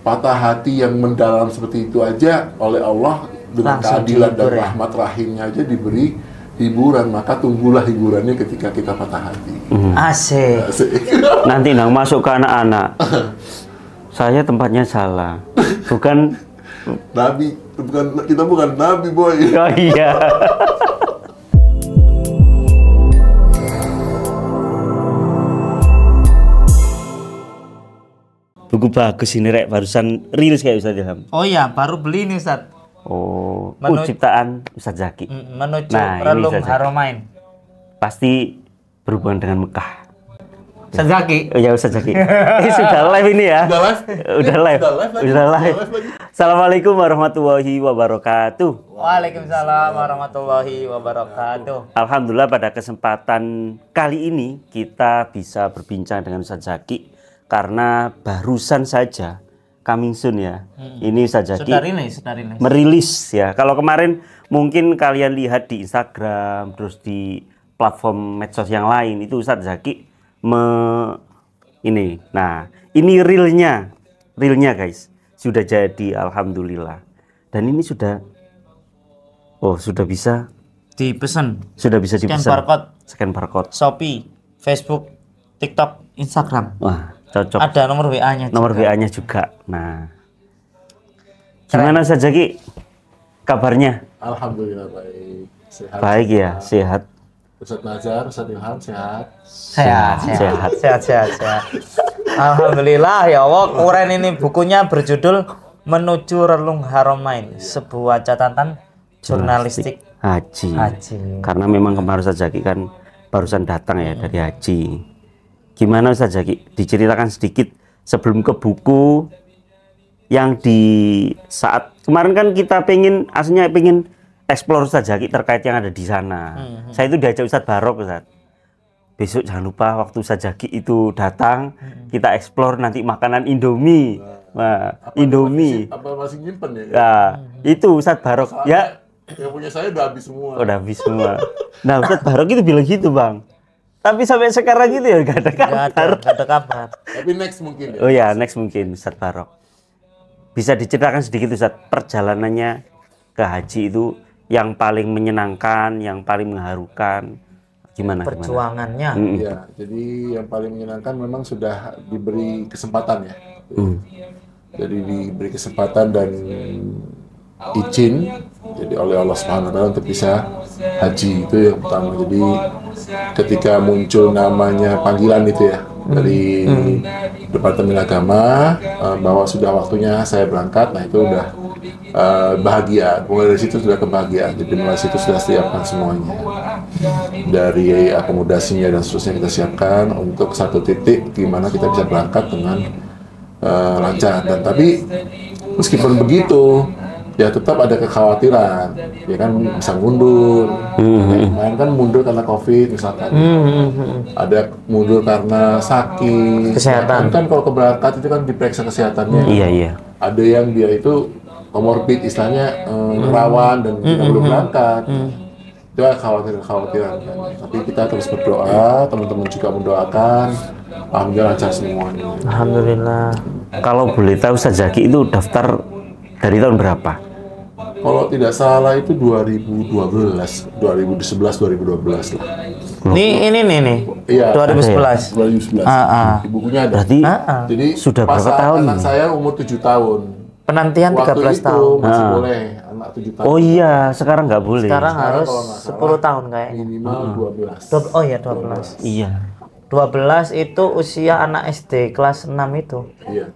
patah hati yang mendalam seperti itu aja oleh Allah dengan Langsung keadilan dan dihibur ya? rahmat rahimnya aja diberi hiburan, maka tunggulah hiburannya ketika kita patah hati. Asik. Asik. Nanti nang masuk ke anak-anak. Saya tempatnya salah. Bukan. Nabi, kita bukan nabi, boy. Oh iya. Buku bagus ini Rek, barusan rilis kayak Ustaz Ilham. Oh iya, baru beli nih Ustaz. Oh, Menuju- ciptaan Ustaz Zaki. Menuju Nah, ini relung Ustaz Zaki. Haromain. Pasti berhubungan dengan Mekah. Ustaz Zaki. Oh ya Ustaz Zaki. Ini sudah live ini ya. Udah live? Udah live. Udah live lagi. Udah live. Udah live lagi. Assalamualaikum warahmatullahi wabarakatuh. Waalaikumsalam warahmatullahi wabarakatuh. Alhamdulillah pada kesempatan kali ini kita bisa berbincang dengan Ustaz Zaki karena barusan saja coming soon ya. Ini Ustaz Zaki Sudah rilis. merilis ya. Kalau kemarin mungkin kalian lihat di Instagram terus di platform medsos yang lain itu Ustaz Zaki ini. Nah, ini realnya guys. Sudah jadi alhamdulillah. Dan ini sudah bisa Dipesan. dipesan. Scan barcode. Shopee, Facebook, TikTok, Instagram. Wah, cocok. Ada nomor WA-nya. Nomor WA-nya juga. Nah. Gimana Ustaz Zaki? Kabarnya? Alhamdulillah baik. Sehat. Baik ya, sehat. Ustaz Nazar, Ustaz Ilham sehat. Sehat. Alhamdulillah ya Allah. Keren ini bukunya berjudul Menuju Relung Haromain, sebuah catatan jurnalistik Haji. haji. Karena memang kemarin Ustaz Zaki kan barusan datang ya dari haji. Gimana Ustaz Zaki? Diceritakan sedikit sebelum ke buku yang di saat kemarin kan kita aslinya pengen explore Ustaz Zaki terkait yang ada di sana. Saya itu diajak Ustaz Barok Ustaz. Besok jangan lupa waktu Ustaz Zaki itu datang kita explore nanti makanan Indomie. Nah, Indomie. Apa masih nyimpen ya? Nah, itu Ustaz Barok ya. Yang punya saya udah habis semua. Udah habis semua. Nah, Ustaz Barok itu bilang gitu, Bang. Tapi sampai sekarang gitu ya gak ada kabar. Gak ada kabar. Tapi next mungkin ya. Oh ya, next mungkin Ustaz Barok. Bisa diceritakan sedikit Ustaz perjalanannya ke haji itu yang paling menyenangkan, yang paling mengharukan. Gimana? Perjuangannya. Iya, jadi yang paling menyenangkan memang sudah diberi kesempatan ya. Jadi diberi kesempatan dan izin jadi oleh Allah Subhanahu wa taala untuk bisa haji, itu yang pertama. Jadi ketika muncul namanya panggilan itu ya dari Departemen Agama bahwa sudah waktunya saya berangkat, nah itu udah bahagia. Mulai dari situ sudah kebahagiaan. Jadi mulai dari situ sudah siapkan semuanya, dari akomodasinya dan seterusnya kita siapkan untuk satu titik di mana kita bisa berangkat dengan lancar. Dan tapi meskipun begitu ya tetap ada kekhawatiran, ya kan bisa mundur. Kemarin kan mundur karena COVID misalkan, ada mundur karena sakit. Kesehatan. Kan kalau keberangkat itu kan diperiksa kesehatannya. Iya. Ada yang dia itu komorbid, istilahnya rawan dan tidak boleh berangkat. Itu kekhawatiran. Tapi kita terus berdoa, teman-teman juga mendoakan. Alhamdulillah lancar semuanya. Alhamdulillah. Kalau boleh tahu Ustaz Zaki itu daftar dari tahun berapa? Kalau tidak salah itu 2011, 2011, 2012 lah. Ini nih. Iya. 2011. 2011. Di bukunya ada. Berarti Jadi sudah pas berapa saat tahun anak nih? saya umur 7 tahun. Penantian Waktu 13 itu tahun. masih boleh anak 7 tahun. Oh iya, sekarang nggak boleh. Sekarang harus kalau nggak salah, 10 tahun kayaknya. Minimal 12. Oh iya 12. Iya. 12 itu usia anak SD kelas 6 itu. Iya.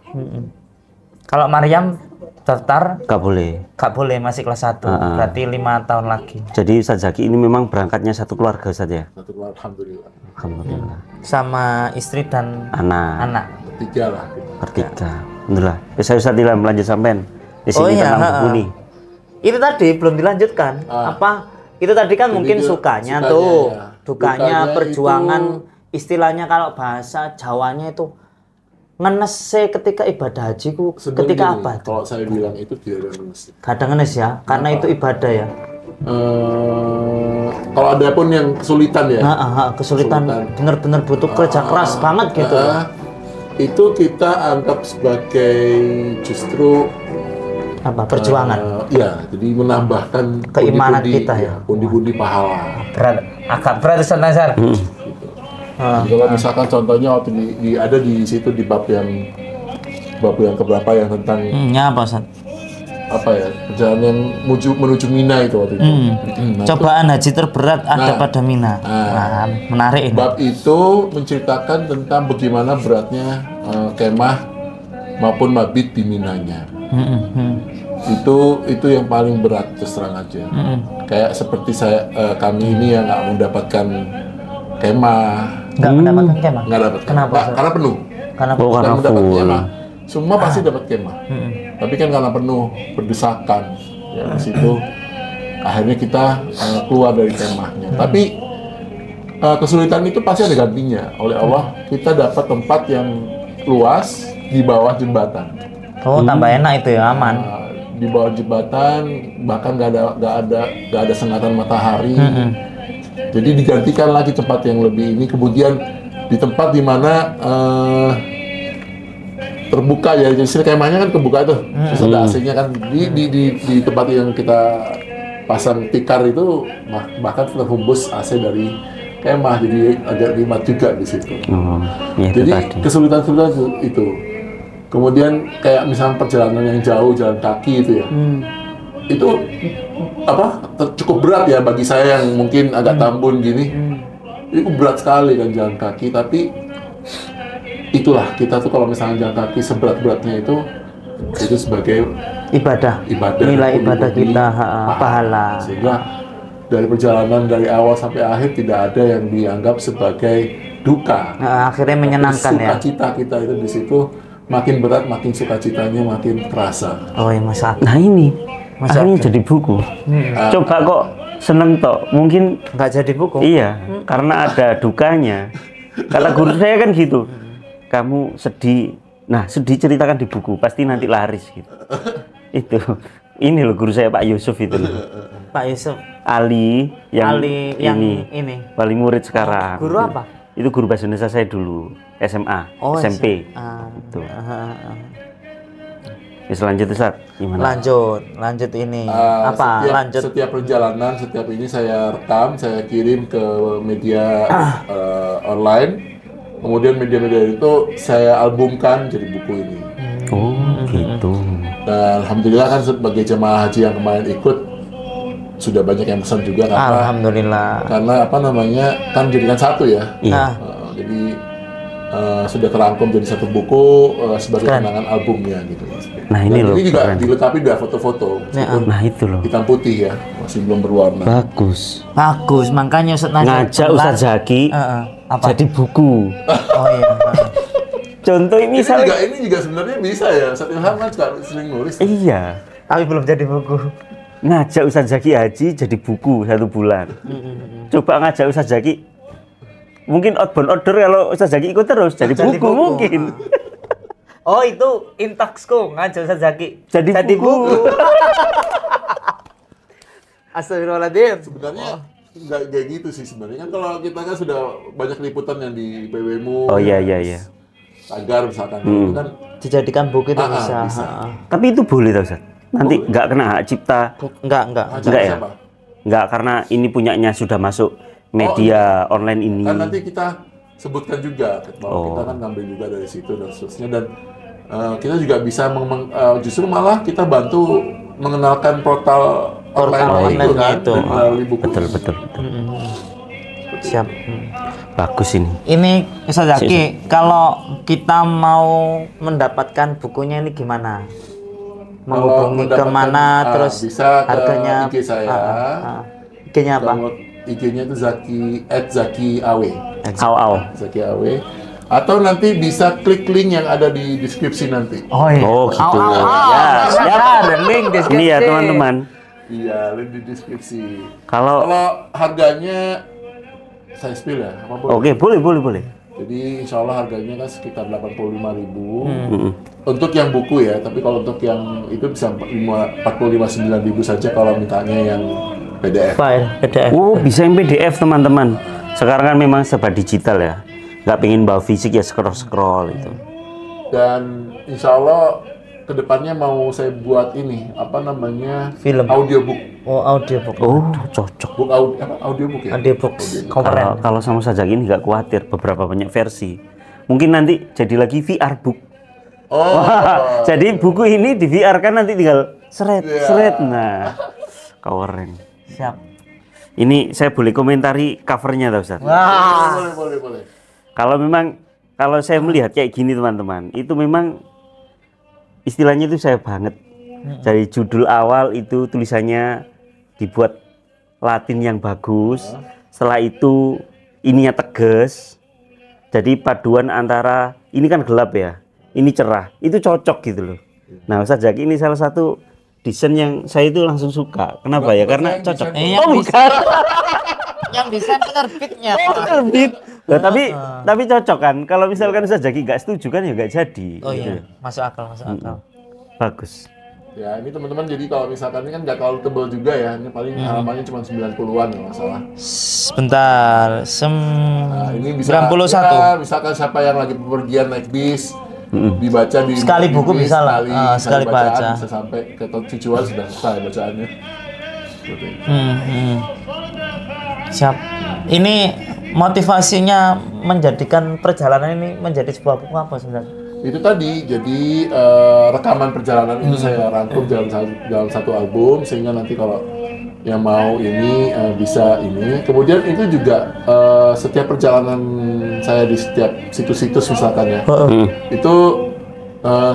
Kalau Maryam daftar Nggak boleh. gak boleh, masih kelas 1. Berarti 5 tahun lagi. Jadi Ustaz Zaki ini memang berangkatnya satu keluarga Ustaz ya? Satu keluarga, alhamdulillah. Alhamdulillah. Sama istri dan Anak. Tiga lah. Bertiga. Alhamdulillah. Saya Ustaz Ilham lanjut sampean. Di sini tentang buku nih. Itu tadi belum dilanjutkan. Apa? Itu tadi kan mungkin itu sukanya sukanya, tuh. ya. Dukanya Dukanya perjuangan, istilahnya kalau bahasa Jawanya itu ngenese ketika ibadah haji ku Sebenarnya ketika gini, apa tuh? kalau saya bilang itu tidak ada ngenes. Kadang ngenes ya, karena itu ibadah ya. Kalau ada pun yang kesulitan ya. Kesulitan bener-bener butuh kerja keras banget gitu. itu kita anggap sebagai justru Apa perjuangan? Iya, jadi menambahkan Keimanan pundi-pundi, kita ya. pundi-pundi pahala. Agak berat Ustaz Nazar. Gitu. Jadi kalau misalkan contohnya waktu ada di situ di bab yang keberapa yang tentang Ya apa Ustaz? apa ya, perjalanan menuju Mina itu waktu itu. Nah, Cobaan haji terberat ada pada Mina. Nah, menarik ini. bab itu menceritakan tentang bagaimana beratnya kemah maupun mabit di Minanya. Itu yang paling berat, terus terang aja. Kayak seperti kami ini yang nggak mendapatkan kemah. Nggak mendapatkan kemah. Nggak dapat. Kenapa, Ustaz? Karena penuh. Karena Oh, karena Bukan mendapat full. kemah. Semua pasti dapat kemah. Tapi kan karena penuh, berdesakan. Ya, di situ akhirnya kita keluar dari kemahnya. Tapi kesulitan itu pasti ada gantinya. Oleh Allah, kita dapat tempat yang luas di bawah jembatan. oh tambah enak itu ya, aman. Di bawah jembatan, bahkan nggak ada sengatan matahari. Jadi digantikan lagi tempat yang lebih ini. Kemudian di tempat di mana terbuka ya, jadi kemahnya kan kebuka tuh, terus ada AC-nya kan di tempat yang kita pasang tikar itu bahkan terhembus AC dari kemah, jadi agak nikmat juga di situ. Oh, ya itu Jadi tadi. kesulitan itu. Kemudian kayak misalnya perjalanan yang jauh, jalan kaki itu ya, itu cukup berat ya bagi saya yang mungkin agak tambun gini. Itu berat sekali kan jalan kaki, tapi itulah kita tuh kalau misalnya jalan kaki seberat-beratnya itu sebagai Ibadah. Nilai ibadah kita, pahala. Sehingga dari perjalanan dari awal sampai akhir tidak ada yang dianggap sebagai duka. Nah, akhirnya menyenangkan ya. Sukacita kita itu di situ makin berat, makin sukacitanya makin terasa. Oh iya Mas. Nah ini Masa akhirnya jadi buku. Coba kok seneng toh, mungkin Nggak jadi buku. iya, karena ada dukanya. Kata guru saya kan gitu, kamu sedih, nah sedih ceritakan di buku, pasti nanti laris gitu. Itu, ini loh guru saya Pak Yusuf itu loh. Pak Yusuf. Ali yang ini. wali murid sekarang. Guru apa? Itu guru bahasa Indonesia saya dulu, SMA, Oh, SMP. Itu. Ya, selanjutnya Ustaz, gimana? Lanjut ini. Lanjut. Setiap perjalanan, setiap ini saya rekam, saya kirim ke media online. Kemudian media-media itu saya albumkan jadi buku ini. Oh, gitu. Dan alhamdulillah kan sebagai jemaah haji yang kemarin ikut sudah banyak yang pesan juga Alhamdulillah. karena kan jadikan satu ya. Iya. Jadi sudah terangkum jadi satu buku sebagai kenangan albumnya gitu. Nah ini Dan loh, ini juga keren. dilengkapi dengan foto-foto, meskipun Nah itu loh, hitam putih ya, masih belum berwarna. bagus. Bagus, makanya Ustaz Nazar Ngajak Ustaz Zaki apa? jadi buku. Oh iya. Contoh ini misalnya. Ini juga sebenarnya bisa ya, Ustaz Ilham kan juga sering nulis. Iya. Tapi belum jadi buku. Ngajak Ustaz Zaki haji jadi buku 1 bulan. Coba ngajak Ustaz Zaki. Mungkin outbound order kalau Ustaz Zaki ikut terus jadi buku mungkin. Oh itu intaksku ngajak Ustaz Zaki. Jadi buku. Astagfirullahaladzim. Sebenarnya nggak kayak gitu sih sebenarnya, kan kalau kita kan sudah banyak liputan yang di PWMU. Oh iya. Tagar misalkan itu kan Dijadikan buku itu bisa. bisa. Tapi itu boleh tau Ustaz. Nanti nggak kena hak cipta. Enggak. Enggak ya? siapa? Enggak, karena ini punyanya sudah masuk media online ini. Kan nanti kita sebutkan juga bahwa kita kan ngambil juga dari situ dan seterusnya, dan kita juga bisa justru malah kita bantu mengenalkan portal online itu kan itu. melalui buku. Betul. Siap. Bagus ini. Ini Ustaz Zaki, kalau kita mau mendapatkan bukunya ini gimana? Menghubungi mendapatkan, kemana, terus bisa ke harganya? IG saya. IG-nya apa? Download IG-nya itu @ZakiAW. Zaki Aw. Atau nanti bisa klik link yang ada di deskripsi nanti. Oh iya. Oh gitu. Ya, ada link deskripsi. Ini ya teman-teman. Iya, link di deskripsi. Kalau harganya saya spill ya, apa boleh? oke, boleh. Jadi insya Allah harganya kan sekitar 85.000 untuk yang buku ya. Tapi kalau untuk yang itu bisa 45.900 saja kalau mintanya yang PDF. File PDF. oh bisa yang PDF teman-teman. Sekarang kan memang serba digital ya. Nggak pengen bawa fisik ya scroll itu. Dan insya Allah kedepannya mau saya buat ini apa namanya Film. audiobook. Oh, audiobook. Oh, cocok. Audiobook ya. Audiobook. Keren. Kalau sama saja ini nggak khawatir, beberapa banyak versi. Mungkin nanti jadi lagi VR book. Oh. Jadi buku ini di VR kan nanti tinggal seret. Nah, keren. Siap. Ini saya boleh komentari covernya, Ustaz. Wah. Boleh. Kalau saya melihat kayak gini teman-teman, itu memang istilahnya itu saya banget. Dari judul awal itu tulisannya dibuat Latin yang bagus. Setelah itu ininya tegas. Jadi paduan antara ini kan gelap ya, ini cerah, itu cocok gitu loh. Nah, Ustaz Zaki ini salah satu desain yang saya itu langsung suka. Kenapa ya? Karena cocok. Yang Bukan. Yang desain penerbitnya. Terbit. Loh, tapi cocok kan. Kalau misalkan Ustaz Zaki nggak setuju kan ya nggak jadi. Oh gitu. iya, masuk akal. Bagus. Ya ini teman-teman, jadi kalau misalkan ini kan nggak terlalu tebal juga ya, ini paling halamannya cuma 90-an ya masalah. Sebentar, Nah, ini bisa 91. ya, misalkan siapa yang lagi bepergian naik bis, dibaca di Sekali buku bis, bisa lah. Sekali bacaan, baca. bisa sampai ke cucuan sudah selesai bacaannya. Seperti itu. Siap. Ini motivasinya menjadikan perjalanan ini menjadi sebuah buku apa sebenarnya? Itu tadi, jadi rekaman perjalanan itu saya rangkum dalam satu album, sehingga nanti kalau yang mau ini bisa ini. Kemudian itu juga setiap perjalanan saya di setiap situs-situs misalkan ya, itu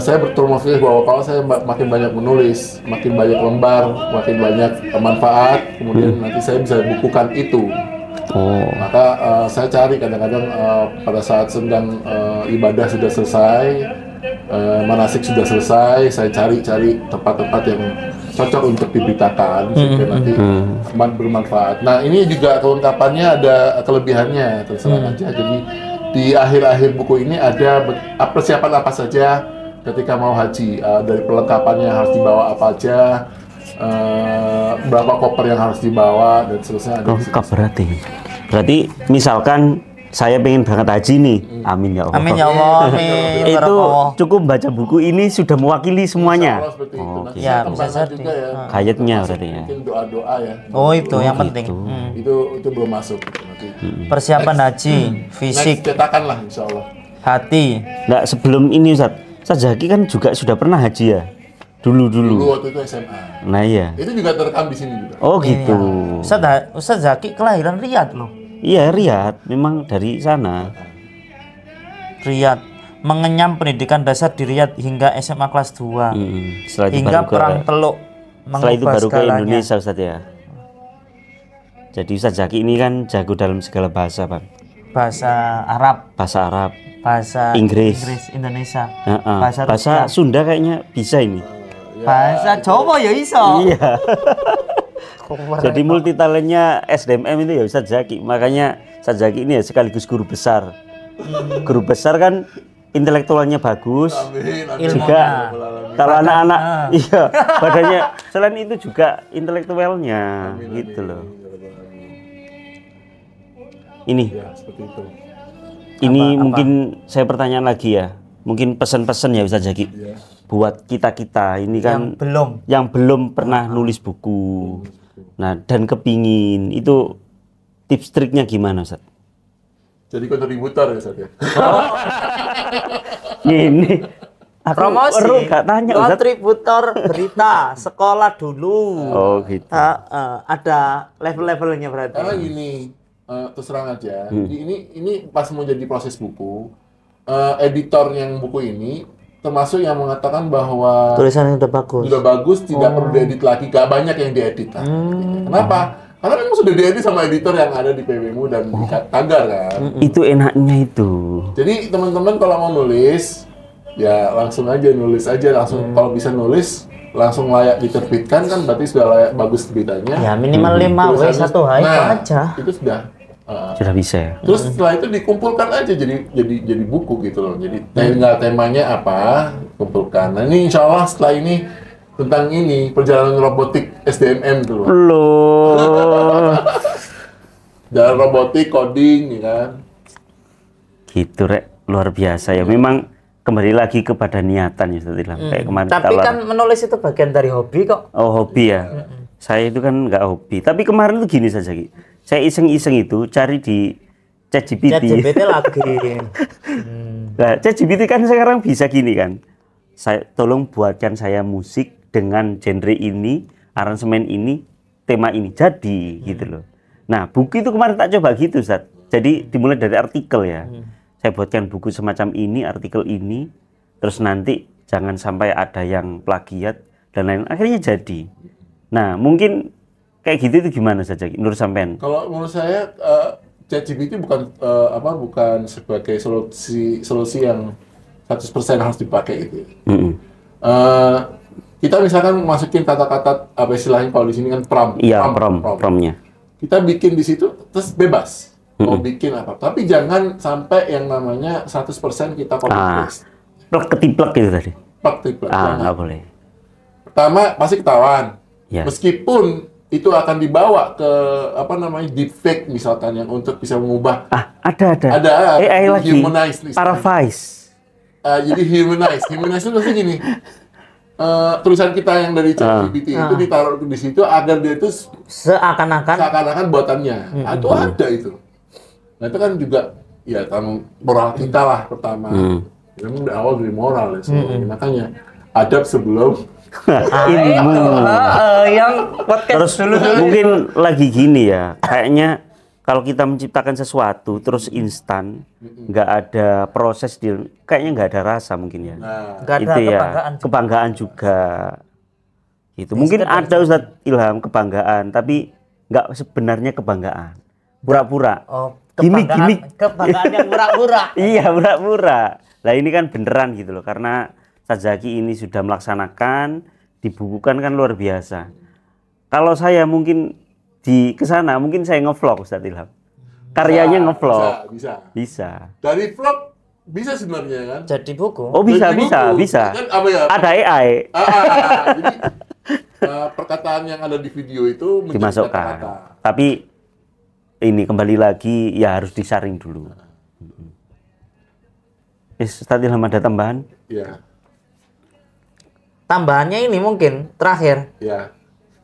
saya bermotivasi bahwa kalau saya makin banyak menulis, makin banyak lembar, makin banyak manfaat, kemudian nanti saya bisa bukukan itu. Maka saya cari kadang-kadang pada saat sedang ibadah sudah selesai, manasik sudah selesai, saya cari tempat-tempat yang cocok untuk diberitakan sehingga nanti bermanfaat. Nah ini juga kelengkapannya ada kelebihannya, terserah aja. Jadi di akhir-akhir buku ini ada persiapan apa saja ketika mau haji, dari perlengkapannya harus dibawa apa aja, berapa koper yang harus dibawa dan seterusnya ada. Lengkap berarti misalkan saya pengen berangkat haji nih, amin ya Allah. Amin ya Allah. Amin. Itu cukup baca buku ini sudah mewakili semuanya. Seperti itu. Nanti Ya, saya bisa tambahkan jadi. juga ya. Kayatnya berarti ya. Mungkin doa-doa ya. Oh itu yang penting. Itu belum masuk gitu, nanti. Persiapan haji, fisik, Next cetakan lah insya Allah. hati. Nah, sebelum ini Ustaz Zaki kan juga sudah pernah haji ya? Dulu Waktu itu SMA. Nah iya. Itu juga terekam di sini juga. Oh gitu. Ustaz Zaki kelahiran Riyadh loh. Iya, Riyadh, memang dari sana. Riyadh mengenyam pendidikan dasar di Riyadh hingga SMA kelas 2. Setelah itu Hingga baru perang Teluk setelah itu mengubah baru ke segalanya. Indonesia Ustaz ya. Jadi Ustaz Zaki ini kan jago dalam segala bahasa, Bang. Bahasa Arab, Bahasa Arab, bahasa Inggris. Indonesia, bahasa Rusia, Sunda kayaknya bisa ini. bahasa Jawa ya iso. Iya. Jadi multi talentnya SDMM itu ya Ustaz Zaki. Makanya Ustaz Zaki ini ya sekaligus guru besar. Guru besar kan intelektualnya bagus. Juga kalau anak-anak iya badannya selain itu juga intelektualnya gitu loh. Ini Ya, seperti itu. ini mungkin saya pertanyaan lagi ya. Mungkin pesan-pesan ya Ustaz Zaki. Buat kita-kita ini kan yang belum pernah nulis buku. Nah, dan kepingin itu tips triknya gimana Ustaz? Jadi kontributor ya Ustaz ya. Ini aku Promosi, perlu gak tanya Ustaz. kontributor berita sekolah dulu. Oh gitu. Ada level-levelnya berarti. Karena gini, terus terang aja. Jadi ini pas mau jadi proses buku, editor yang buku ini termasuk yang mengatakan bahwa Tulisannya udah bagus. sudah bagus, tidak perlu diedit lagi, gak banyak yang diedit lah. Kenapa? Karena memang sudah diedit sama editor yang ada di PWMU dan di Tagar kan. Itu enaknya itu. Jadi teman-teman kalau mau nulis, ya langsung aja nulis aja, langsung kalau bisa nulis langsung layak diterbitkan kan berarti sudah layak bagus terbitanya. Ya minimal 5 W 1 H itu aja. Itu sudah. Sudah bisa ya. Terus setelah itu dikumpulkan aja jadi buku gitu loh. Jadi tinggal temanya apa, kumpulkan. Nah ini insya Allah setelah ini tentang ini perjalanan robotik SDMM tuh. Loh. Jalan robotik, coding, ya kan. Gitu Rek, luar biasa ya. Memang kembali lagi kepada niatan ya Ustaz Ilham. Kayak kemarin Tapi kan menulis itu bagian dari hobi kok. oh hobi ya. Saya itu kan nggak hobi. Tapi kemarin tuh gini saja Ki. Saya iseng-iseng itu cari di ChatGPT. ChatGPT lagi. Nah, ChatGPT kan sekarang bisa gini kan. Saya tolong buatkan saya musik dengan genre ini, aransemen ini, tema ini. Jadi gitu loh. Nah, buku itu kemarin tak coba gitu Ustaz. Jadi dimulai dari artikel ya. Saya buatkan buku semacam ini, artikel ini, terus nanti jangan sampai ada yang plagiat dan lain. Akhirnya jadi. Nah, mungkin kayak gitu itu gimana saja menurut sampean? Kalau menurut saya ChatGPT bukan sebagai solusi yang 100% harus dipakai gitu. Kita misalkan masukin kata-kata apa istilahnya kalau di sini kan prompt. Iya, promptnya. Kita bikin di situ terus bebas mau bikin apa. Tapi jangan sampai yang namanya 100% kita copy paste. Plek-ketiplek gitu tadi. Plek-ketiplek. Nggak boleh. Pertama pasti ketahuan. Ya. Meskipun itu akan dibawa ke deepfake misalkan yang untuk bisa mengubah. Ada. AI lagi. Paraphrase. Jadi humanize itu pasti gini. Tulisan kita yang dari ChatGPT itu ditaruh di situ agar dia itu seakan-akan buatannya. Atau ada itu. Nah itu kan juga ya moral kita lah pertama. Memang dari awal dari moral ya sebenarnya. Makanya adab sebelum ilmu. Yang podcast terus mungkin lagi gini ya. Kayaknya kalau kita menciptakan sesuatu terus instan, nggak ada proses kayaknya nggak ada rasa mungkin ya. Nggak ada itu ya kebanggaan juga. Itu mungkin ada Ustadz Ilham kebanggaan, tapi nggak sebenarnya kebanggaan. Pura-pura. Kebanggaan yang pura-pura. Iya, pura-pura. Lah ini kan beneran gitu loh, karena Ustadz Zaki ini sudah melaksanakan, dibukukan kan luar biasa. Kalau saya mungkin di kesana, mungkin saya ngevlog Ustadz Ilham. Karyanya ngevlog. Bisa. Dari vlog bisa sebenarnya kan? Jadi buku. Oh bisa. Kan apa ya? Ada AI. Jadi perkataan yang ada di video itu dimasukkan. kata-kata. Tapi ini kembali lagi ya harus disaring dulu. Ustadz Ilham ada tambahan? Iya. Tambahannya ini mungkin terakhir. Iya.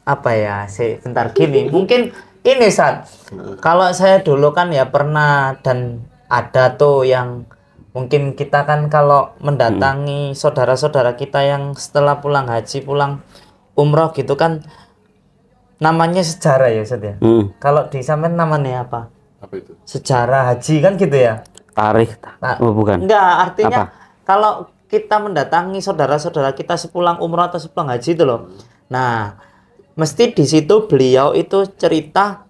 Apa ya? Sebentar gini. Mungkin ini kalau saya dulu kan ya pernah dan ada tuh yang mungkin kita kan kalau mendatangi saudara-saudara kita yang setelah pulang haji, pulang umroh gitu kan namanya sejarah ya Ustaz ya. Kalau di sampean namanya apa? Apa itu? Sejarah haji kan gitu ya. Tarikh. Bukan. Enggak, artinya apa? Kalau kita mendatangi saudara-saudara kita sepulang umroh atau sepulang haji itu loh. Nah, mesti di situ beliau itu cerita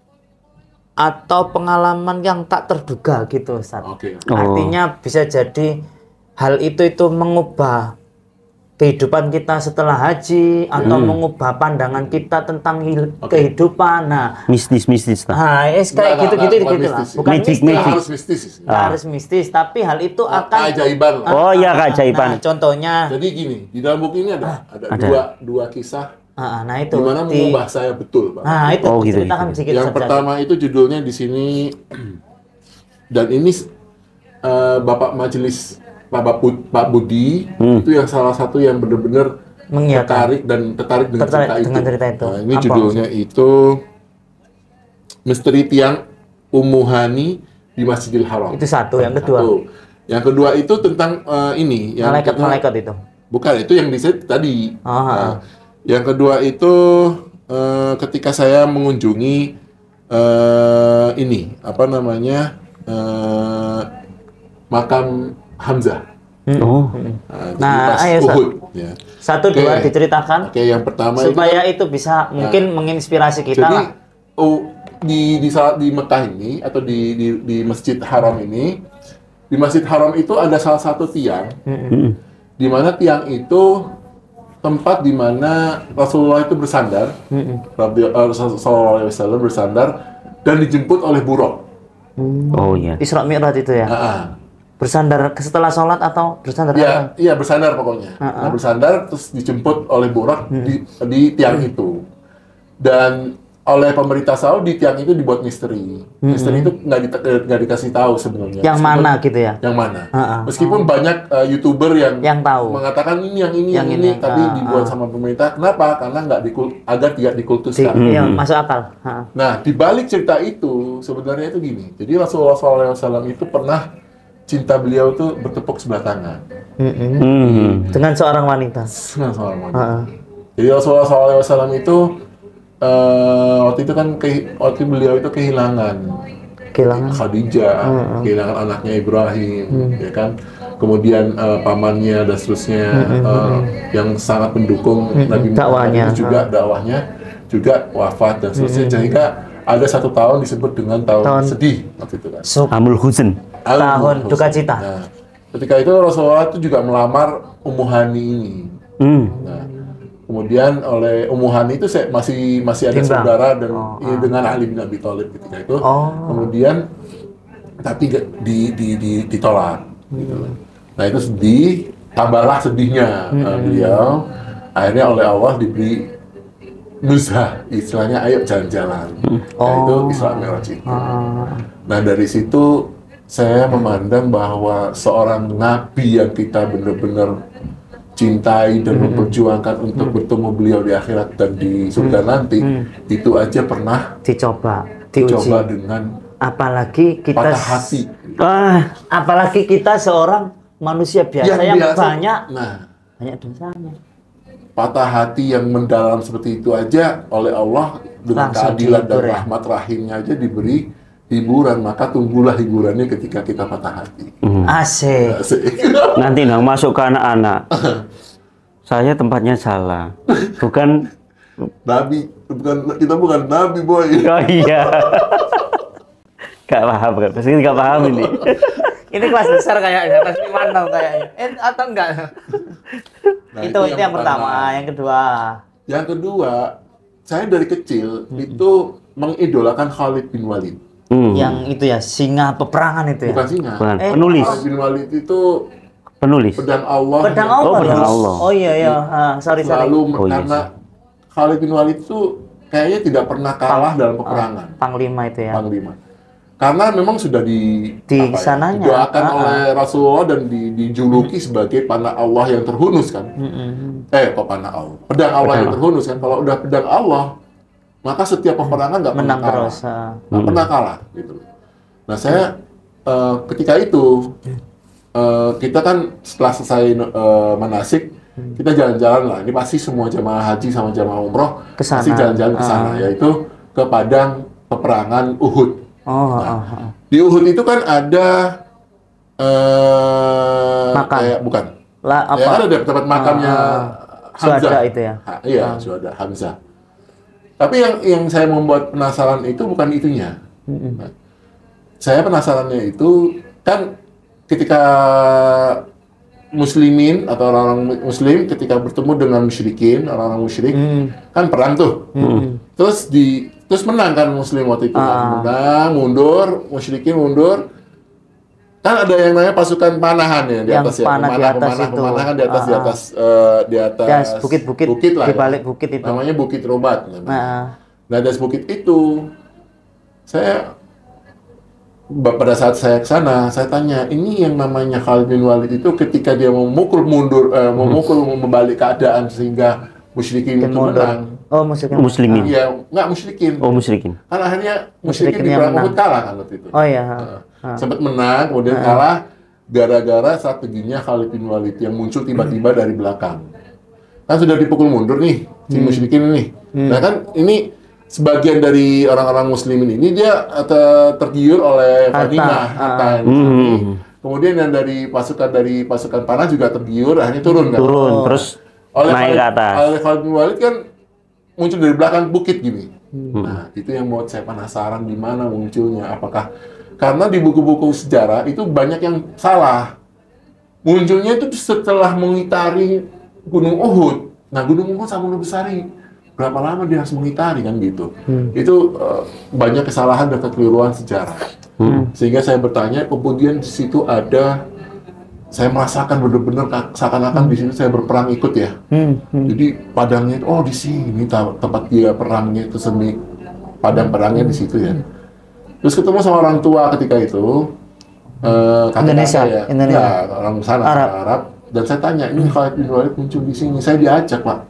atau pengalaman yang tak terduga gitu Ustaz. Artinya bisa jadi hal itu mengubah kehidupan kita setelah haji atau mengubah pandangan kita tentang kehidupan. Nah, mistis. Nah, kayak gitu lah. Bukan magic. Harus mistis. Harus mistis, tapi hal itu akan keajaiban. Oh iya, keajaiban. Nah, contohnya. Jadi gini, di dalam buku ini ada dua kisah. Nah itu. Gimana mengubah saya betul, Pak. Nah itu. Gitu. Yang pertama itu judulnya di sini dan ini Bapak Majelis Pak Budi itu yang salah satu yang benar-benar tertarik dengan cerita itu. Nah, ini judulnya itu Misteri Tiang Umuhani di Masjidil Haram. Itu satu. Yang kedua. Yang kedua itu tentang ini. Malaikat itu. Bukan, itu yang disebut tadi. Yang kedua itu ketika saya mengunjungi makam Hamzah. Nah, ayo satu dua diceritakan. Oke, yang pertama supaya itu bisa mungkin menginspirasi kita. Jadi, lah. di Mekah ini atau di Masjid Haram ini, di Masjid Haram itu ada salah satu tiang, di mana tiang itu tempat di mana Rasulullah itu bersandar, Rasulullah SAW bersandar dan dijemput oleh buruk. Oh iya. Isra Mi'raj itu ya. Bersandar setelah sholat atau bersandar? Iya bersandar pokoknya. Nah, bersandar terus dijemput oleh buruk di tiang itu. Dan oleh pemerintah Saudi tiang itu dibuat misteri. Misteri itu nggak dikasih tahu sebenarnya. Yang mana gitu ya? Yang mana? Meskipun banyak YouTuber yang tahu mengatakan ini yang ini, tapi dibuat sama pemerintah. Kenapa? Karena agar tidak dikultuskan. Iya, masuk akal. Nah, di balik cerita itu sebenarnya itu gini. Jadi Rasulullah SAW itu pernah cinta beliau tuh bertepuk sebelah tangan. Dengan seorang wanita. Dengan seorang wanita. Jadi Rasulullah SAW itu waktu itu kan waktu beliau itu kehilangan Khadijah, kehilangan anaknya Ibrahim, ya kan. Kemudian pamannya dan seterusnya yang sangat mendukung Nabi Muhammad juga dakwahnya juga wafat dan seterusnya, sehingga ada 1 tahun disebut dengan tahun sedih waktu itu kan. Amul Huzn. Tahun duka cita. Nah, ketika itu Rasulullah itu juga melamar Ummu Hani ini. Nah, kemudian oleh Ummu Hani itu masih ada saudara dan dengan Ali bin Abi Thalib ketika itu. Kemudian tapi ditolak gitu. Nah, itu sedih, tambahlah sedihnya beliau. Akhirnya oleh Allah diberi nuzhah, istilahnya ayo jalan-jalan. Nah, itu Isra Mi'raj itu. Nah, dari situ saya memandang bahwa seorang nabi yang kita benar-benar cintai dan memperjuangkan untuk bertemu beliau di akhirat dan di surga nanti, itu aja pernah dicoba dengan apalagi kita patah hati. Apalagi kita seorang manusia biasa yang banyak dosanya. Patah hati yang mendalam seperti itu aja oleh Allah dengan keadilan dan rahmat rahimnya aja diberi hiburan, maka tunggulah hiburannya ketika kita patah hati. Asik. Nanti nang masuk ke anak-anak. Saya tempatnya salah. Bukan nabi, kita bukan nabi, boy. Oh iya. Gak paham, pasti gak paham ini. Ini kelas besar kayaknya, kelas mantap kayaknya. Atau enggak? Nah, itu yang pertama. Yang kedua, saya dari kecil itu mengidolakan Khalid bin Walid. Yang itu ya, singa peperangan itu ya? Bukan singa. Penulis. Khalid bin Walid itu penulis. Pedang Allah. Pedang Allah. Pedang Allah. Oh iya. Sorry. Karena Khalid bin Walid itu kayaknya tidak pernah kalah dalam peperangan. Panglima itu ya. Panglima. Karena memang sudah sananya didoakan oleh Rasulullah dan dijuluki sebagai panah Allah yang terhunus kan. Kok panah Allah? Pedang Allah yang terhunus kan. Kalau udah pedang Allah, maka setiap peperangan nggak pernah kalah. Nggak pernah kalah gitu. Nah, saya ketika itu kita kan setelah selesai manasik, kita jalan-jalan lah. Ini pasti semua jamaah haji sama jamaah umroh pasti jalan-jalan ke sana, yaitu ke padang peperangan Uhud. Di Uhud itu kan ada bukan? Ya, kan ada tempat makamnya Hamzah. Syuhada itu ya? Iya, Syuhada Hamzah. Tapi yang saya membuat penasaran itu bukan itunya. Nah, saya penasarannya itu kan ketika muslimin atau orang-orang muslim ketika bertemu dengan musyrikin, orang-orang musyrik kan perang tuh. Terus menang kan muslim waktu itu. Menang, mundur, musyrikin mundur. Kan ada yang namanya pasukan panahan ya di atas ya. Pemanahan di atas bukit lah. Di balik bukit itu. Namanya Bukit Robat. Nah, dari bukit itu saya pada saat saya ke sana, saya tanya, ini yang namanya Khalid bin Walid itu ketika dia memukul membalik keadaan sehingga musyrikin itu menang. Oh, muslimin. Iya, nggak musyrikin. Oh, musyrikin. Kan akhirnya musyrikin di perang Uhud kalah kan waktu itu. Oh iya. Sempat menang, kemudian kalah gara-gara strateginya Khalid bin Walid yang muncul tiba-tiba dari belakang. Kan sudah dipukul mundur nih si musyrikin ini. Nah kan ini sebagian dari orang-orang muslimin ini dia tergiur oleh harta. Kemudian yang dari pasukan panah juga tergiur, akhirnya turun kan. Terus naik ke atas. Oleh Khalid bin Walid kan muncul dari belakang bukit gini. Nah, itu yang buat saya penasaran di mana munculnya. Apakah karena di buku-buku sejarah itu banyak yang salah. Munculnya itu setelah mengitari Gunung Uhud. Nah, Gunung Uhud sama Gunung Besari, berapa lama dia harus mengitari kan gitu. Itu banyak kesalahan dan kekeliruan sejarah. Sehingga saya bertanya, kemudian di situ ada, saya merasakan benar-benar seakan-akan di sini saya berperang ikut ya. Jadi padangnya itu, di sini tempat dia perangnya itu padang perangnya di situ ya. Terus ketemu sama orang tua ketika itu, Indonesia, ya, Indonesia. ya, orang sana, Arab. Dan saya tanya, ini Khalid bin Walid muncul di sini. Saya diajak, Pak,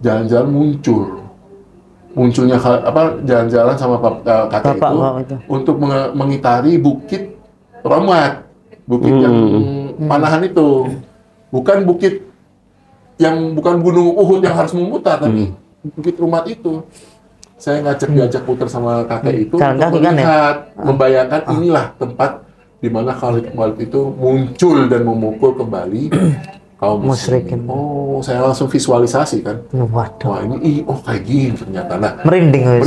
jalan-jalan muncul. Munculnya jalan-jalan sama kakek itu untuk mengitari bukit Romat, bukit yang panahan itu, bukan bukit yang bukan gunung Uhud yang harus memutar, tapi bukit Romat itu. Saya diajak putar sama kakek itu untuk melihat, membayangkan inilah tempat di mana Khalid bin Walid itu muncul dan memukul kembali kaum musyrikin. Oh, saya langsung visualisasi kan. Waduh. Wah ini, kayak gini ternyata. Nah, merinding.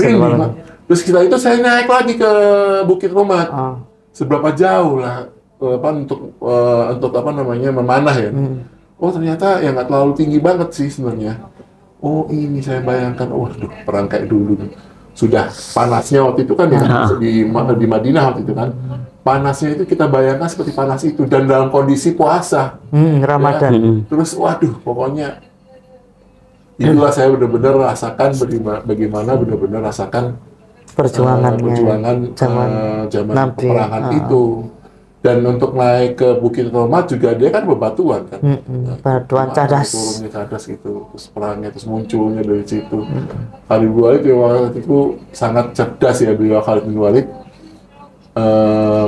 Terus kita itu saya naik lagi ke Bukit Romat. Seberapa jauh lah untuk memanah ya. Oh ternyata ya nggak terlalu tinggi banget sih sebenarnya. Oh ini saya bayangkan, waduh perang kayak dulu nih. Sudah panasnya waktu itu kan di Madinah waktu itu kan. Panasnya itu kita bayangkan seperti panas itu dan dalam kondisi puasa Ramadan ya. Terus waduh pokoknya itulah saya benar-benar rasakan bagaimana benar-benar rasakan perjuangan zaman peperangan itu. Dan untuk naik ke Bukit Romat juga dia kan bebatuan kan, bebatuan cadas, turunnya cadas gitu, terus perangnya terus munculnya dari situ. Khalid bin Walid waktu itu sangat cerdas ya beliau Khalid bin Walid.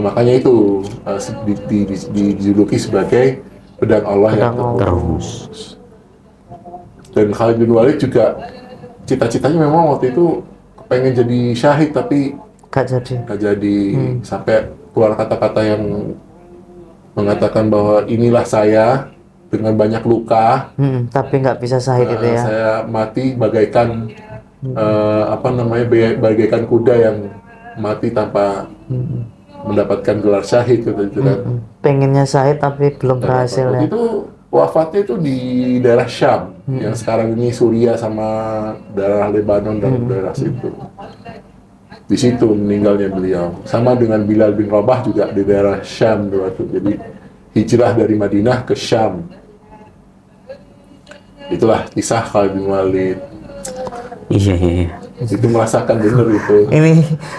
Makanya itu dijuluki sebagai pedang Allah yang terus. Dan Khalid bin Walid juga cita-citanya memang waktu itu pengen jadi syahid tapi gak jadi. Sampai keluar kata-kata yang mengatakan bahwa inilah saya dengan banyak luka, tapi nggak bisa syahid itu ya. Saya mati bagaikan bagaikan kuda yang mati tanpa mendapatkan gelar syahid gitu kan. Pengennya syahid tapi belum berhasil ya. Itu wafatnya itu di daerah Syam yang sekarang ini Suriah sama daerah Lebanon dan daerah situ. Di situ meninggalnya beliau. Sama dengan Bilal bin Rabah juga di daerah Syam waktu. Jadi hijrah dari Madinah ke Syam. Itulah kisah Khalid bin Walid. Iya. Itu merasakan benar itu.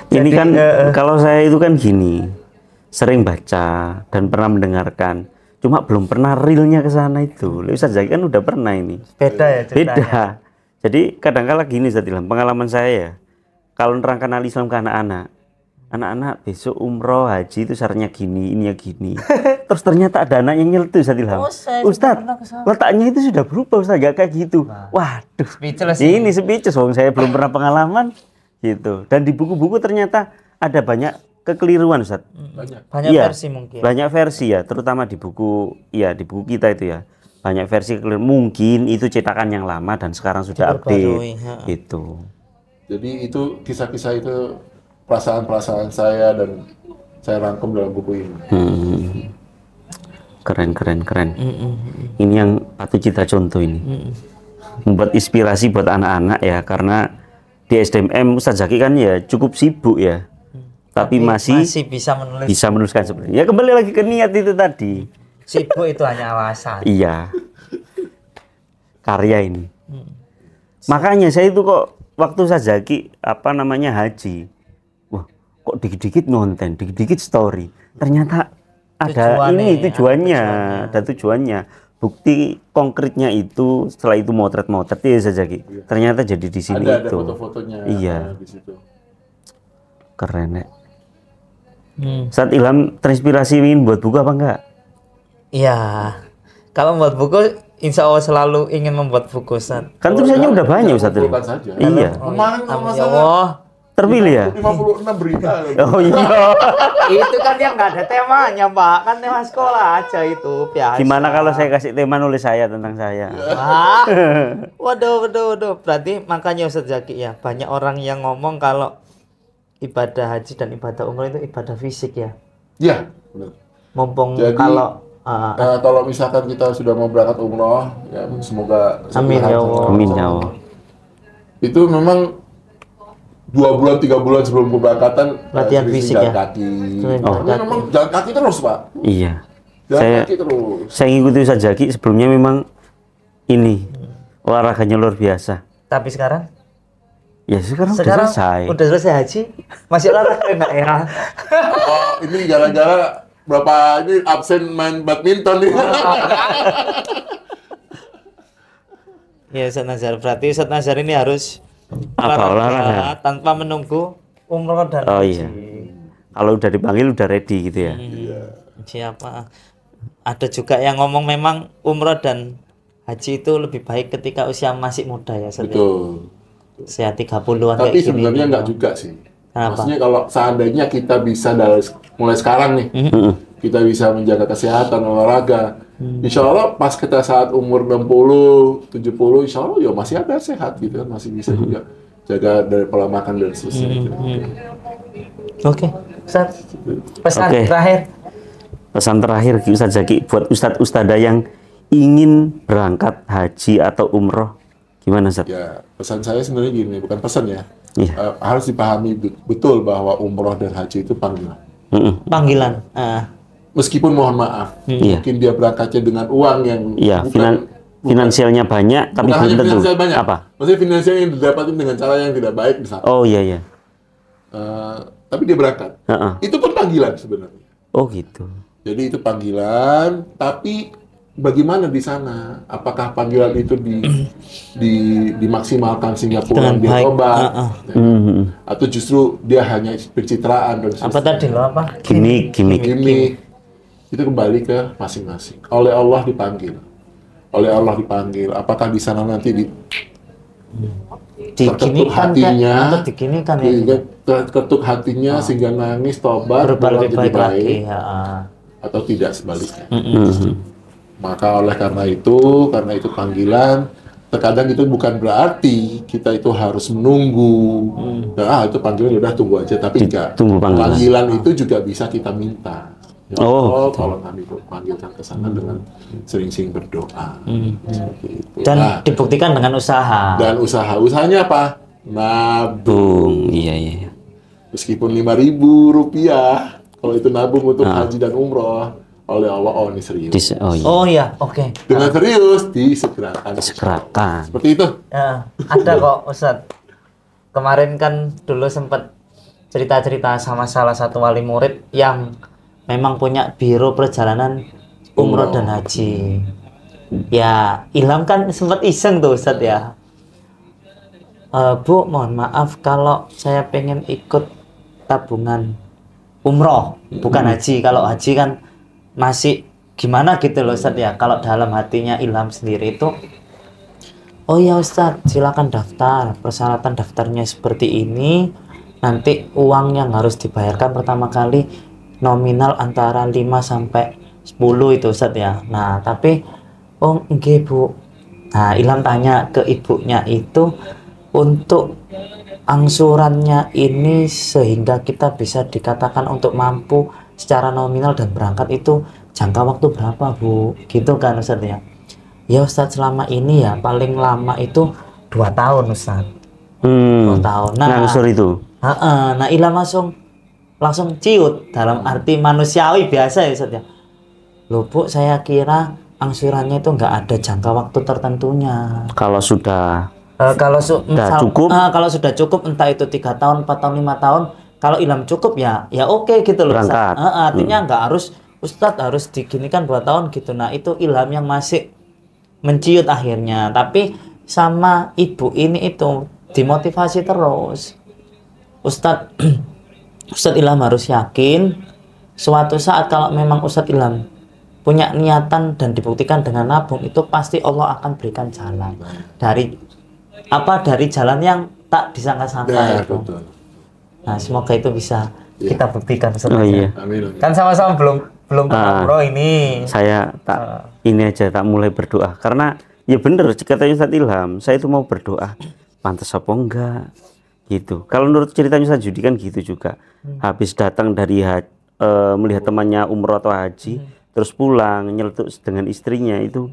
Ini kan kalau saya itu kan gini, sering baca dan pernah mendengarkan. Cuma belum pernah realnya ke sana itu. Ustaz Zaki kan udah pernah ini. Beda ya ceritanya. Beda. Jadi kadang-kala gini Ustaz Ilham, pengalaman saya ya. Kalau nerangkan al-Islam ke anak-anak besok umroh haji itu syaratnya gini, ini ya gini. Terus ternyata ada anak yang nyeletuk Ustaz Ilham. Ustaz, letaknya itu sudah berubah Ustaz, gak kayak gitu. Waduh, ini speechless, saya belum pernah pengalaman gitu. Dan di buku-buku ternyata ada banyak kekeliruan Ustaz. Banyak versi mungkin. Banyak versi ya, terutama di buku kita itu ya. Banyak versi kekeliruan. Mungkin itu cetakan yang lama dan sekarang sudah update. Gitu. Jadi itu kisah-kisah itu perasaan-perasaan saya dan saya rangkum dalam buku ini. Keren. Ini yang patut kita contoh ini. Membuat inspirasi buat anak-anak ya, karena di SDMM Ustaz Zaki kan ya cukup sibuk ya. Tapi masih bisa menuliskan sebenarnya. Ya kembali lagi ke niat itu tadi. Sibuk itu hanya alasan. Iya. Karya ini. Makanya saya itu kok waktu Ustaz Zaki haji, wah kok dikit-dikit nonton, dikit-dikit story. Ternyata ada tujuannya, Bukti konkretnya itu setelah itu motret ya Ustaz Zaki. Ternyata jadi di sini ada itu. Foto-fotonya. Iya. Di situ. Keren ya. Ustaz Ilham terinspirasi ingin buat buku apa enggak? Iya. Kalau membuat buku insya Allah selalu ingin membuat buku Ustaz. Kan tulisannya udah banyak Ustaz. Iya. Kemarin kalau nggak salah terpilih ya? 56 berita. Oh iya. Itu kan yang nggak ada temanya Pak. Kan tema sekolah aja itu biasa. Gimana kalau saya kasih tema nulis saya tentang saya? Waduh. Berarti makanya Ustaz Zaki ya, banyak orang yang ngomong kalau ibadah haji dan ibadah umroh itu ibadah fisik ya. Iya, benar. Mumpung jadi, kalau misalkan kita sudah mau berangkat umroh, ya semoga amin ya Allah. Amin ya Allah. Itu memang 2 bulan 3 bulan sebelum keberangkatan latihan fisik ya. Kaki. Memang jalan kaki terus Pak. Iya. Kaki terus. Saya ngikuti Ustaz Zaki sebelumnya memang ini olahraganya luar biasa. Tapi sekarang? Ya sekarang udah Sekarang selesai. udah selesai haji, masih olahraga enggak ya? Oh, ini gara-gara Bapak ini absen main badminton nih. Ya Ustaz Nazar, berarti Ustaz Nazar ini harus Apa, olahraga? tanpa menunggu umroh dan Oh haji. iya. Kalau udah dipanggil udah ready gitu ya. Siapa? Ada juga yang ngomong memang umroh dan haji itu lebih baik ketika usia masih muda ya Ustaz. Betul. Usia 30-an Tapi kayak gini. sebenarnya nggak juga sih. Kenapa? Maksudnya kalau seandainya kita bisa dari mulai sekarang nih, kita bisa menjaga kesehatan, olahraga. Insya Allah pas kita saat umur 60, 70, insya Allah ya masih ada sehat gitu kan, masih bisa juga jaga dari pola makan dan seterusnya. Oke, Ustaz. Pesan Oke. terakhir. Pesan terakhir Ustaz Zaki buat ustadz-ustadzah yang ingin berangkat haji atau umroh, gimana Ustaz? Ya, pesan saya sebenarnya gini, bukan pesan ya. Iya. Harus dipahami betul bahwa umroh dan haji itu panggilan. Panggilan. Meskipun mohon maaf, Iya. mungkin dia berangkatnya dengan uang yang Iya, bukan finansialnya banyak tapi bukan belum hanya tentu. finansial banyak. Apa? Maksudnya finansial yang didapatkan dengan cara yang tidak baik misalnya. Oh iya iya. Tapi dia berangkat. Heeh. Itu pun panggilan sebenarnya. Oh gitu. Jadi itu panggilan, tapi bagaimana di sana? Apakah panggilan itu dimaksimalkan sehingga pulang Dengan dia baik. tobat? Mhm. Atau justru dia hanya pencitraan dan Apa tadi lo apa? Gimik. gimmick? Itu kembali ke masing-masing. Oleh Allah dipanggil. Oleh Allah dipanggil. Apakah di sana nanti Diginikan hatinya, atau diginikan ya? terketuk hatinya sehingga nangis, tobat, Berubah lebih jadi baik lagi. Ya. atau tidak sebaliknya. Maka oleh karena itu panggilan, terkadang itu bukan berarti kita itu harus menunggu. Itu panggilan udah tunggu aja, tapi enggak. Tunggu panggilan. Panggilan itu juga bisa kita minta. Ya Oh, Allah, tolong kami panggilkan ke sana dengan sering-sering berdoa. Seperti itu. Dan Nah, dibuktikan dengan usaha. dan usahanya apa? Nabung. Iya iya. Meskipun 5.000 rupiah, kalau itu nabung untuk haji dan umroh, oleh Allah, oh ini serius. Oh iya. Oh iya, oke. Dengan serius, disegerakan. Segerakan. Seperti itu. Ya, ada kok Ustadz. Kemarin kan dulu sempat cerita-cerita sama salah satu wali murid yang memang punya biro perjalanan umroh dan haji. Ya, Ilham kan sempat iseng tuh Ustadz ya. Bu, mohon maaf kalau saya pengen ikut tabungan umroh, bukan haji. Kalau haji kan masih gimana gitu loh Ustadz ya. Kalau dalam hatinya Ilham sendiri itu, oh ya Ustadz, silakan daftar. Persyaratan daftarnya seperti ini. Nanti uang yang harus dibayarkan pertama kali nominal antara 5 sampai 10 itu Ustadz ya. Nah, tapi oh nggih Bu. Nah, Ilham tanya ke ibunya itu, untuk angsurannya ini sehingga kita bisa dikatakan untuk mampu secara nominal dan berangkat itu jangka waktu berapa Bu? Gitu kan Ustadz ya. Ya Ustadz, selama ini ya paling lama itu 2 tahun Ustadz. 2 tahun. Nah, Ngangsur itu. nah Ilham langsung ciut dalam arti manusiawi biasa ya Ustadz ya. Loh Bu, saya kira angsurannya itu nggak ada jangka waktu tertentunya. Kalau sudah Kalau cukup. kalau sudah cukup, entah itu 3 tahun, 4 tahun, 5 tahun, kalau Ilham cukup ya oke gitu loh. Berangkat. Artinya nggak harus Ustadz harus diginikan 2 tahun gitu. Nah itu Ilham yang masih menciut akhirnya. Tapi sama ibu ini itu dimotivasi terus. Ustadz Ustadz Ilham harus yakin suatu saat kalau memang Ustadz Ilham punya niatan dan dibuktikan dengan nabung, itu pasti Allah akan berikan jalan dari jalan yang tak disangka-sangka Ya, itu. betul. Nah, semoga itu bisa kita buktikan Ustadz. Oh iya. Amin. Kan sama-sama belum umroh ini. Saya ini aja tak mulai berdoa karena ya bener katanya Ustadz Ilham, saya itu mau berdoa pantas apa enggak gitu. Kalau menurut ceritanya Ustadz Judi kan gitu juga. Habis datang dari melihat temannya umroh atau haji, terus pulang nyeletuk dengan istrinya itu,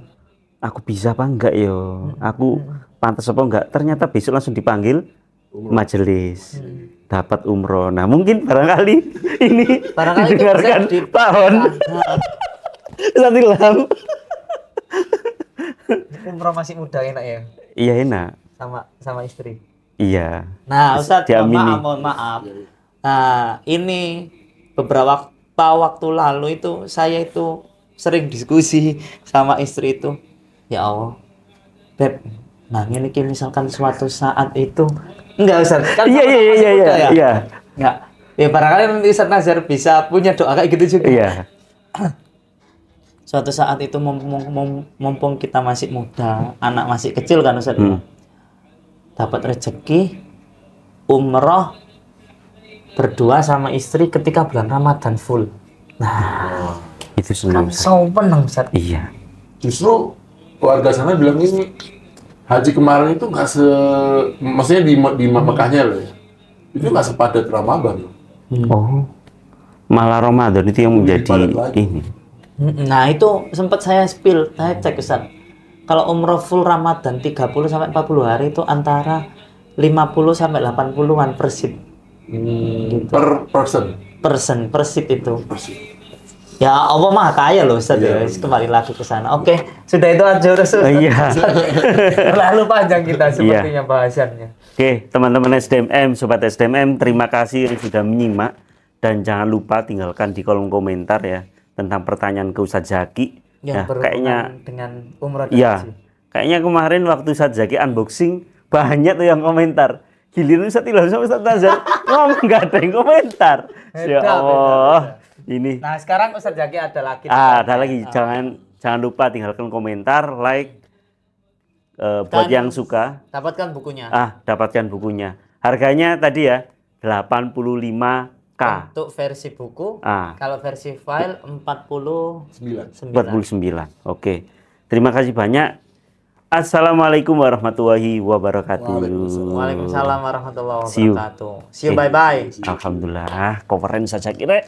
aku bisa apa enggak yo? Aku pantas apa enggak? Ternyata besok langsung dipanggil majelis. Dapat umroh. Nah, mungkin barangkali ini didengarkan tahun Ustadz Ilham. Umroh masih muda enak ya, Iya enak. sama istri. Iya. Nah, Ustadz, Diamini. mohon maaf. Nah, ini beberapa waktu lalu itu saya itu sering diskusi sama istri itu. Ya Allah, Beb, nah ini misalkan suatu saat itu enggak Ustadz, kan Iya, sama-sama iya, masih iya, muda iya, ya? iya. Enggak. Ya barangkali nanti Ustadz Nazar bisa punya doa kayak gitu juga. Iya. Suatu saat itu mumpung kita masih muda, anak masih kecil kan Ustadz. Dapat rezeki umroh berdua sama istri ketika bulan Ramadan full. Nah, Itu senang. kan seneng Ustadz. Iya. Justru warga sana bilang ini haji kemarin itu nggak maksudnya di Mekahnya loh ya, itu nggak sepadat Ramadan loh. Oh. Malah Ramadan itu yang menjadi padat lagi. ini. Nah, itu sempat saya spill, saya cek Ustaz. Kalau umroh full Ramadan 30 sampai 40 hari itu antara 50 sampai 80-an per seat. Gitu. Per person. Per seat itu. Per seat. Ya Allah mah kaya loh Ustaz ya. Kembali lagi ke sana. Oke, sudah itu aja Ustaz. Iya. Terlalu panjang kita sepertinya bahasannya. Oke, teman-teman SDMM, sobat SDMM, terima kasih yang sudah menyimak dan jangan lupa tinggalkan di kolom komentar ya tentang pertanyaan ke Ustadz Zaki. Yang Ya, kayaknya dengan umroh dan iya. haji. Kayaknya kemarin waktu Ustadz Zaki unboxing banyak tuh yang komentar. Giliran Ustadz Ilham sama Ustadz Nazar ngomong nggak ada yang komentar. Ya Beda, Allah. Ini. Nah, sekarang Ustadz Zaki ada lagi. Ada lagi. Jangan lupa tinggalkan komentar, like buat yang suka. Dapatkan bukunya. Dapatkan bukunya. Harganya tadi ya 85K. Untuk versi buku, Ah. kalau versi file 49. 49. Oke. Terima kasih banyak. Assalamualaikum warahmatullahi wabarakatuh. Waalaikumsalam warahmatullahi See you. wabarakatuh. See you, bye-bye. Alhamdulillah, keren saja kira.